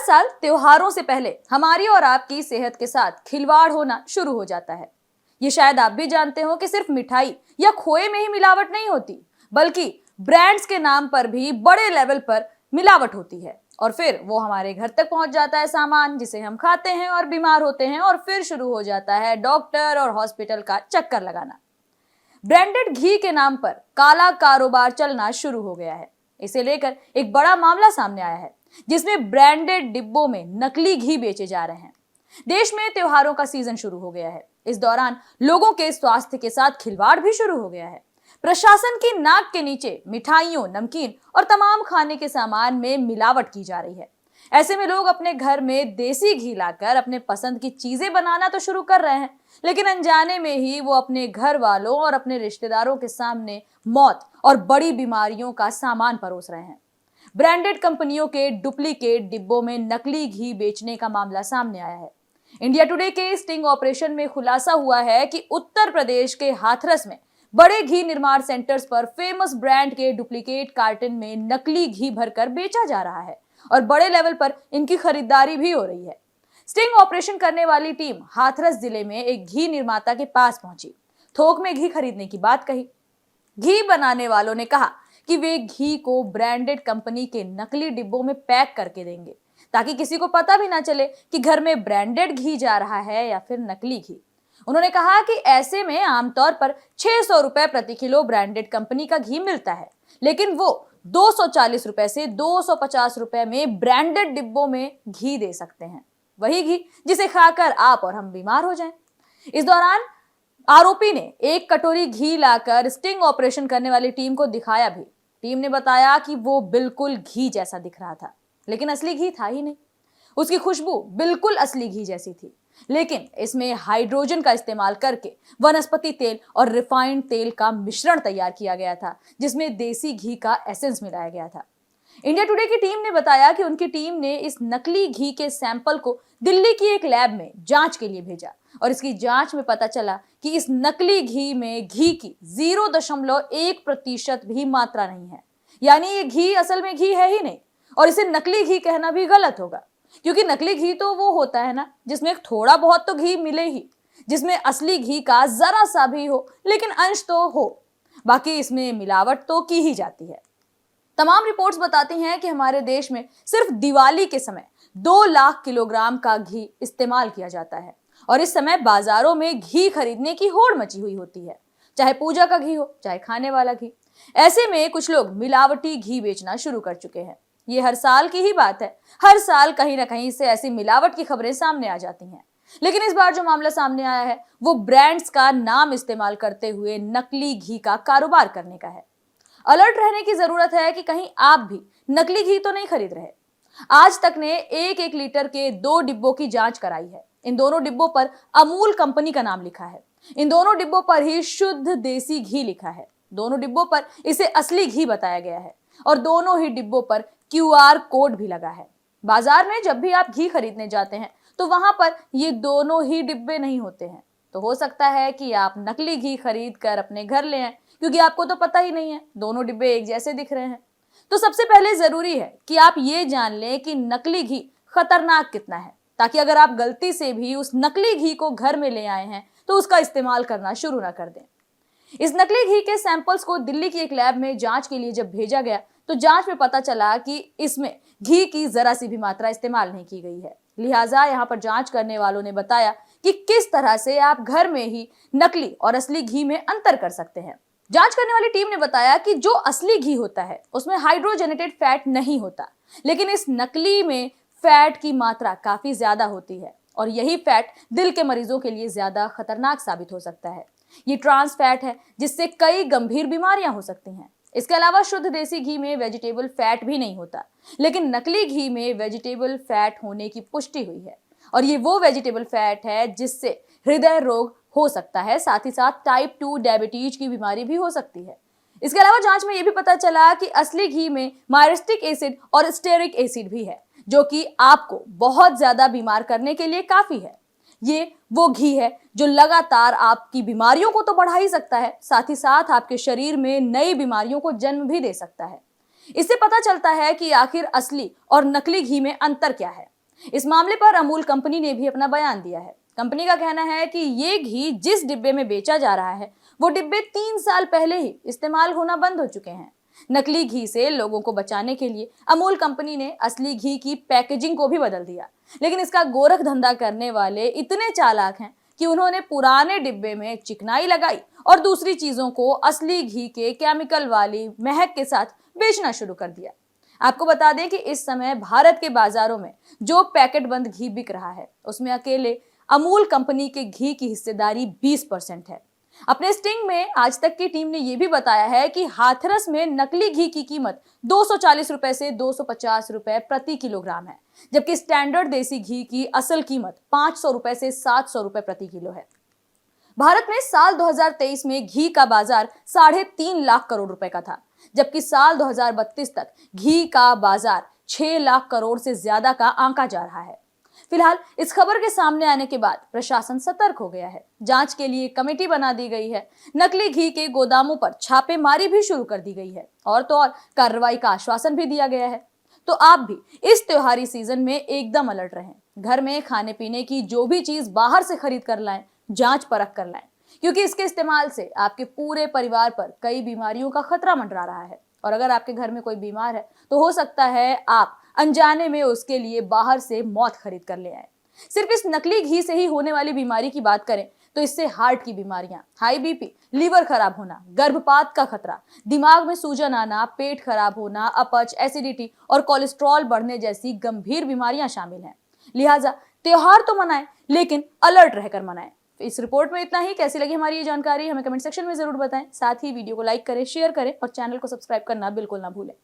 साल त्योहारों से पहले हमारी और आपकी सेहत के साथ खिलवाड़ होना शुरू हो जाता है। ये शायद आप भी जानते हो कि सिर्फ मिठाई या खोए में ही मिलावट नहीं होती, बल्कि ब्रांड्स के नाम पर भी बड़े लेवल पर मिलावट होती है और फिर वो हमारे घर तक पहुंच जाता है सामान, जिसे हम खाते हैं और बीमार होते हैं और फिर शुरू हो जाता है डॉक्टर और हॉस्पिटल का चक्कर लगाना। ब्रांडेड घी के नाम पर काला कारोबार चलना शुरू हो गया है। इसे लेकर एक बड़ा मामला सामने आया है, जिसमें ब्रांडेड डिब्बों में नकली घी बेचे जा रहे हैं। देश में त्योहारों का सीजन शुरू हो गया है। इस दौरान लोगों के स्वास्थ्य के साथ खिलवाड़ भी शुरू हो गया है। प्रशासन की नाक के नीचे मिठाइयों, नमकीन और तमाम खाने के सामान में मिलावट की जा रही है। ऐसे में लोग अपने घर में देसी घी लाकर अपने पसंद की चीजें बनाना तो शुरू कर रहे हैं, लेकिन अनजाने में ही वो अपने घर वालों और अपने रिश्तेदारों के सामने मौत और बड़ी बीमारियों का सामान परोस रहे हैं। ब्रांडेड कंपनियों के डुप्लीकेट डिब्बों में नकली घी बेचने का मामला सामने आया है। इंडिया टुडे के स्टिंग ऑपरेशन में खुलासा हुआ है कि उत्तर प्रदेश के हाथरस में बड़े घी निर्माण सेंटर्स पर फेमस ब्रांड के डुप्लीकेट कार्टन में नकली घी भरकर बेचा जा रहा है और बड़े लेवल पर इनकी खरीदारी भी हो रही है। स्टिंग ऑपरेशन करने वाली टीम हाथरस जिले में एक घी निर्माता के पास पहुंची, थोक में घी खरीदने की बात कही। घी बनाने वालों ने कहा कि वे घी को ब्रांडेड कंपनी के नकली डिब्बों में पैक करके देंगे, ताकि किसी को पता भी ना चले कि घर में ब्रांडेड घी जा रहा है या फिर नकली घी। उन्होंने कहा कि ऐसे में आमतौर पर 600 रुपए प्रति किलो ब्रांडेड कंपनी का घी मिलता है, लेकिन वो 240 रुपए से 250 रुपए में ब्रांडेड डिब्बों में घी दे सकते हैं, वही घी जिसे खाकर आप और हम बीमार हो जाएं। इस दौरान आरोपी ने एक कटोरी घी लाकर स्टिंग ऑपरेशन करने वाली टीम को दिखाया भी। टीम ने बताया कि वो बिल्कुल घी जैसा दिख रहा था, लेकिन असली घी था ही नहीं। उसकी खुशबू बिल्कुल असली घी जैसी थी, लेकिन इसमें हाइड्रोजन का इस्तेमाल करके वनस्पति तेल और रिफाइंड तेल का मिश्रण तैयार किया गया था, जिसमें देसी घी का एसेंस मिलाया गया था। इंडिया टुडे की टीम ने बताया कि उनकी टीम ने इस नकली घी के सैंपल को दिल्ली की एक लैब में जांच के लिए भेजा और इसकी जांच में पता चला कि इस नकली घी में घी की 0.1% भी मात्रा नहीं है। यानी ये घी असल में घी है ही नहीं, और इसे नकली घी कहना भी गलत होगा, क्योंकि नकली घी तो वो होता है ना जिसमें थोड़ा बहुत तो घी मिले ही, जिसमें असली घी का जरा सा भी हो लेकिन अंश तो हो, बाकी इसमें मिलावट तो की ही जाती है। तमाम रिपोर्ट्स बताती हैं कि हमारे देश में सिर्फ दिवाली के समय 2 लाख किलोग्राम का घी इस्तेमाल किया जाता है और इस समय बाजारों में घी खरीदने की होड़ मची हुई होती है, चाहे पूजा का घी हो चाहे खाने वाला घी। ऐसे में कुछ लोग मिलावटी घी बेचना शुरू कर चुके हैं। ये हर साल की ही बात है, हर साल कहीं ना कहीं से ऐसी मिलावट की खबरें सामने आ जाती हैं, लेकिन इस बार जो मामला सामने आया है वो ब्रांड्स का नाम इस्तेमाल करते हुए नकली घी का कारोबार करने का है। अलर्ट रहने की जरूरत है कि कहीं आप भी नकली घी तो नहीं खरीद रहे। आज तक ने 1-1 लीटर के 2 डिब्बों की जांच कराई है। इन दोनों डिब्बों पर अमूल कंपनी का नाम लिखा है। इन दोनों डिब्बों पर ही शुद्ध देसी घी लिखा है। दोनों डिब्बों पर इसे असली घी बताया गया है और दोनों ही डिब्बों पर QR कोड भी लगा है। बाजार में जब भी आप घी खरीदने जाते हैं तो वहां पर ये दोनों ही डिब्बे नहीं होते हैं, तो हो सकता है कि आप नकली घी खरीद कर अपने घर ले आए, क्योंकि आपको तो पता ही नहीं है, दोनों डिब्बे एक जैसे दिख रहे हैं। तो सबसे पहले जरूरी है कि आप ये जान लें कि नकली घी खतरनाक कितना है, ताकि अगर आप गलती से भी उस नकली घी को घर में ले आए हैं तो उसका इस्तेमाल करना शुरू ना कर दें। इस नकली घी के सैंपल्स को दिल्ली की एक लैब में जांच के लिए जब भेजा गया तो जांच में पता चला कि इसमें घी की जरा सी भी मात्रा इस्तेमाल नहीं की गई है। लिहाजा यहाँ पर जांच करने वालों ने बताया कि किस तरह से आप घर में ही नकली और असली घी में अंतर कर सकते हैं। जांच करने वाली टीम ने बताया कि जो असली घी होता है उसमें हाइड्रोजनेटेड फैट नहीं होता, लेकिन इस नकली में फैट की मात्रा काफी ज्यादा होती है और यही फैट दिल के मरीजों के लिए ज्यादा खतरनाक साबित हो सकता है। ये ट्रांस फैट है जिससे कई गंभीर बीमारियां हो सकती हैं। इसके अलावा शुद्ध देसी घी में वेजिटेबल फैट भी नहीं होता, लेकिन नकली घी में वेजिटेबल फैट होने की पुष्टि हुई है और ये वो वेजिटेबल फैट है जिससे हृदय रोग हो सकता है, साथ ही साथ टाइप 2 डायबिटीज की बीमारी भी हो सकती है। इसके अलावा जांच में यह भी पता चला कि असली घी में मायस्टिक एसिड और स्टेरिक एसिड भी है, जो कि आपको बहुत ज्यादा बीमार करने के लिए काफी है। ये वो घी है जो लगातार आपकी बीमारियों को तो बढ़ा ही सकता है, साथ ही साथ आपके शरीर में नई बीमारियों को जन्म भी दे सकता है। इससे पता चलता है कि आखिर असली और नकली घी में अंतर क्या है। इस मामले पर अमूल कंपनी ने भी अपना बयान दिया है। कंपनी का कहना है कि ये घी जिस डिब्बे में बेचा जा रहा है वो डिब्बे 3 साल पहले ही इस्तेमाल होना बंद हो चुके हैं। नकली घी से लोगों को बचाने के लिए अमूल कंपनी ने असली घी की पैकेजिंग को भी बदल दिया, लेकिन इसका गोरख धंधा करने वाले इतने चालाक हैं कि उन्होंने पुराने डिब्बे में चिकनाई लगाई और दूसरी चीजों को असली घी के केमिकल वाली महक के साथ बेचना शुरू कर दिया। आपको बता दें कि इस समय भारत के बाजारों में जो पैकेट बंद घी बिक रहा है उसमें अकेले अमूल कंपनी के घी की हिस्सेदारी 20% है। अपने स्टिंग में आज तक की टीम ने यह भी बताया है कि हाथरस में नकली घी की कीमत 240 रुपए से 250 रुपए प्रति किलोग्राम है, जबकि स्टैंडर्ड देसी घी की असल कीमत 500 रुपए से 700 रुपए प्रति किलो है। भारत में साल 2023 में घी का बाजार 3.5 लाख करोड़ रुपए का था, जबकि साल 2032 तक घी का बाजार 6 लाख करोड़ से ज्यादा का आंका जा रहा है। फिलहाल इस खबर के सामने आने के बाद प्रशासन सतर्क हो गया है। जांच के लिए कमेटी बना दी गई है। नकली घी के गोदामों पर छापेमारी भी शुरू कर दी गई है और तो और कार्रवाई का आश्वासन भी दिया गया है। तो आप भी इस त्योहारी सीजन में एकदम अलर्ट रहें। घर में खाने पीने की जो भी चीज बाहर से खरीद कर लाएं, जांच परख कर लाएं, क्योंकि इसके इस्तेमाल से आपके पूरे परिवार पर कई बीमारियों का खतरा मंडरा रहा है। और अगर आपके घर में कोई बीमार है तो हो सकता है आप अनजाने में उसके लिए बाहर से मौत खरीद कर ले आए। सिर्फ इस नकली घी से ही होने वाली बीमारी की बात करें तो इससे हार्ट की बीमारियां, हाई बीपी, लीवर खराब होना, गर्भपात का खतरा, दिमाग में सूजन आना, पेट खराब होना, अपच, एसिडिटी और कोलेस्ट्रॉल बढ़ने जैसी गंभीर बीमारियां शामिल हैं। लिहाजा त्योहार तो मनाएं, लेकिन अलर्ट रहकर मनाएं। इस रिपोर्ट में इतना ही। कैसी लगी हमारी ये जानकारी हमें कमेंट सेक्शन में जरूर बताएं। साथ ही वीडियो को लाइक करें, शेयर करें और चैनल को सब्सक्राइब करना बिल्कुल ना भूलें।